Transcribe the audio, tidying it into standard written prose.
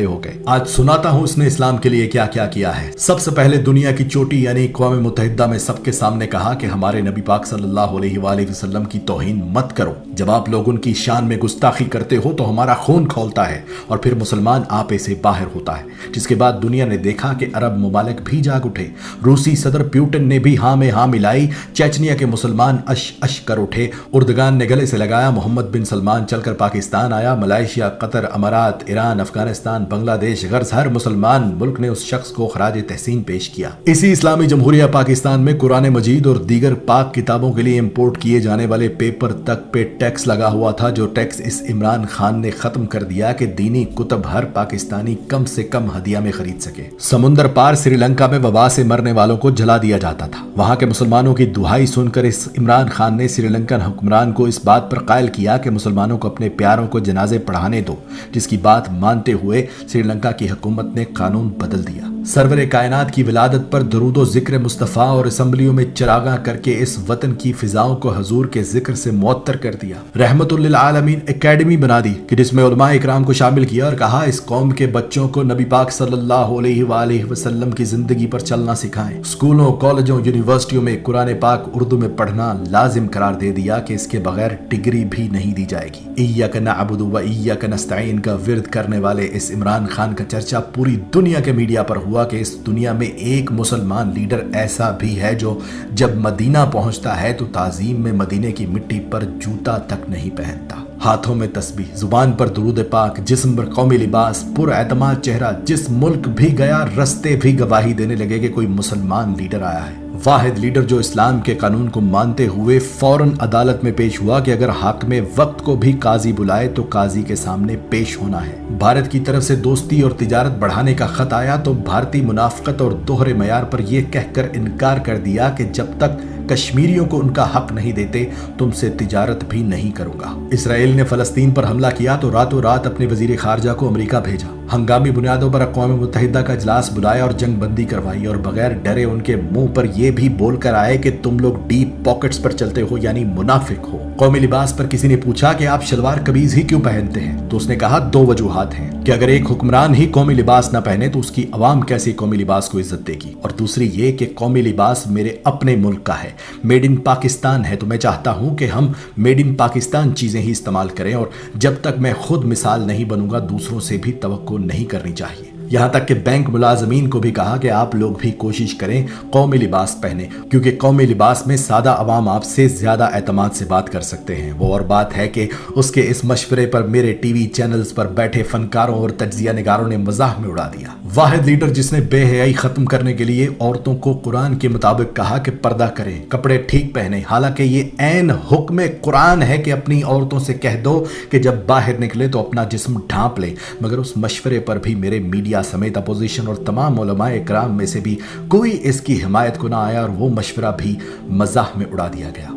ہو گئے۔ آج سناتا ہوں اس نے اسلام کے لیے کیا کیا کیا ہے۔ سب سے پہلے دنیا کی چوٹی یعنی اقوام متحدہ میں سب کے سامنے کہا کہ ہمارے نبی پاک صلی اللہ علیہ وآلہ وسلم کی توہین مت کرو۔ جب آپ لوگ ان کی شان میں گستاخی کرتے ہو تو ہمارا خون کھولتا ہے اور پھر مسلمان آپے سے باہر ہوتا ہے۔ جس کے بعد دنیا نے دیکھا کہ عرب ممالک بھی جاگ اٹھے، روسی صدر پیوٹن نے بھی ہاں میں ہاں ملائی، چیچنیا کے مسلمان اش اش کر اٹھے، اردگان نے گلے سے لگایا، محمد بن سلمان چل کر پاکستان آیا، ملائیشیا، قطر، امارات، ایران، افغانستان، بنگلہ دیش، غرض ہر مسلمان ملک نے اس شخص کو خراج تحسین پیش کیا۔ اسی اسلامی جمہوریہ پاکستان میں قرآن مجید اور دیگر پاک کتابوں کے لیے امپورٹ کیے جانے والے پیپر تک پہ ٹیکس لگا ہوا تھا، جو ٹیکس اس عمران خان نے ختم کر دیا کہ دینی کتب ہر پاکستانی کم سے کم ہدیہ میں خرید سکے۔ سمندر پار سری لنکا میں وبا سے مرنے والوں کو جلا دیا جاتا تھا۔ وہاں کے مسلمانوں کی دہائی سن کر اس عمران خان نے سری لنکن حکمران کو اس بات پر قائل کیا کہ مسلمانوں کو اپنے پیاروں کو جنازے پڑھانے دو، جس کی بات مانتے ہوئے سری لنکا کی حکومت نے قانون بدل دیا۔ سرور کائنات کی ولادت پر درود و ذکر مصطفیٰ اور اسمبلیوں میں چراغاں کر کے اس وطن کی فضاؤں کو حضور کے ذکر سے معطر کر دیا۔ رحمت للعالمین اکیڈمی بنا دی کہ جس میں علماء اکرام کو شامل کیا اور کہا اس قوم کے بچوں کو نبی پاک صلی اللہ علیہ وآلہ وسلم کی زندگی پر چلنا سکھائیں۔ اسکولوں، کالجوں، یونیورسٹیوں میں قرآن پاک اردو میں پڑھنا لازم قرار دے دیا کہ اس کے بغیر ڈگری بھی نہیں دی جائے گی۔ ایاک نعبد و ایاک نستعین کا ورد کرنے والے اس عمران خان کا چرچا پوری دنیا کے میڈیا پر ہوا کہ اس دنیا میں ایک مسلمان لیڈر ایسا بھی ہے جو جب مدینہ پہنچتا ہے تو تعظیم میں مدینے کی مٹی پر جوتا تک نہیں پہنتا۔ ہاتھوں میں تسبیح، زبان پر درود پاک، جسم پر قومی لباس، پر اعتماد چہرہ، جس ملک بھی گیا رستے بھی گواہی دینے لگے کہ کوئی مسلمان لیڈر آیا ہے۔ واحد لیڈر جو اسلام کے قانون کو مانتے ہوئے فوراً عدالت میں پیش ہوا کہ اگر حاکم وقت کو بھی قاضی بلائے تو قاضی کے سامنے پیش ہونا ہے۔ بھارت کی طرف سے دوستی اور تجارت بڑھانے کا خط آیا تو بھارتی منافقت اور دوہرے معیار پر یہ کہہ کر انکار کر دیا کہ جب تک کشمیریوں کو ان کا حق نہیں دیتے تم سے تجارت بھی نہیں کروں گا۔ اسرائیل نے فلسطین پر حملہ کیا تو راتوں رات اپنے وزیر خارجہ کو امریکہ بھیجا، ہنگامی بنیادوں پر اقوام متحدہ کا اجلاس بلایا اور جنگ بندی کروائی، اور بغیر ڈرے ان کے منہ پر یہ بھی بول کر آئے کہ تم لوگ ڈیپ پاکٹس پر چلتے ہو یعنی منافق ہو۔ قومی لباس پر کسی نے پوچھا کہ آپ شلوار قمیض ہی کیوں پہنتے ہیں تو اس نے کہا دو وجوہات ہیں کہ اگر ایک حکمران ہی قومی لباس نہ پہنے تو اس کی عوام کیسے قومی لباس کو عزت دے گی، اور دوسری یہ کہ قومی لباس میرے اپنے ملک کا ہے، میڈ ان پاکستان ہے، تو میں چاہتا ہوں کہ ہم میڈ ان پاکستان چیزیں ہی استعمال کریں، اور جب تک میں خود مثال نہیں بنوں گا دوسروں سے بھی توقع نہیں کرنی چاہیے۔ یہاں تک کہ بینک ملازمین کو بھی کہا کہ آپ لوگ بھی کوشش کریں قومی لباس پہنیں، کیونکہ قومی لباس میں سادہ عوام آپ سے زیادہ اعتماد سے بات کر سکتے ہیں۔ وہ اور بات ہے کہ اس کے اس مشورے پر میرے ٹی وی چینلز پر بیٹھے فنکاروں اور تجزیہ نگاروں نے مزاح میں اڑا دیا۔ واحد لیڈر جس نے بے حیائی ختم کرنے کے لیے عورتوں کو قرآن کے مطابق کہا کہ پردہ کریں، کپڑے ٹھیک پہنیں، حالانکہ یہ عین حکم قرآن ہے کہ اپنی عورتوں سے کہہ دو کہ جب باہر نکلے تو اپنا جسم ڈھانپ لیں، مگر اس مشورے پر بھی میرے میڈیا سمیت اپوزیشن اور تمام علماء اکرام میں سے بھی کوئی اس کی حمایت کو نہ آیا اور وہ مشورہ بھی مزاح میں اڑا دیا گیا۔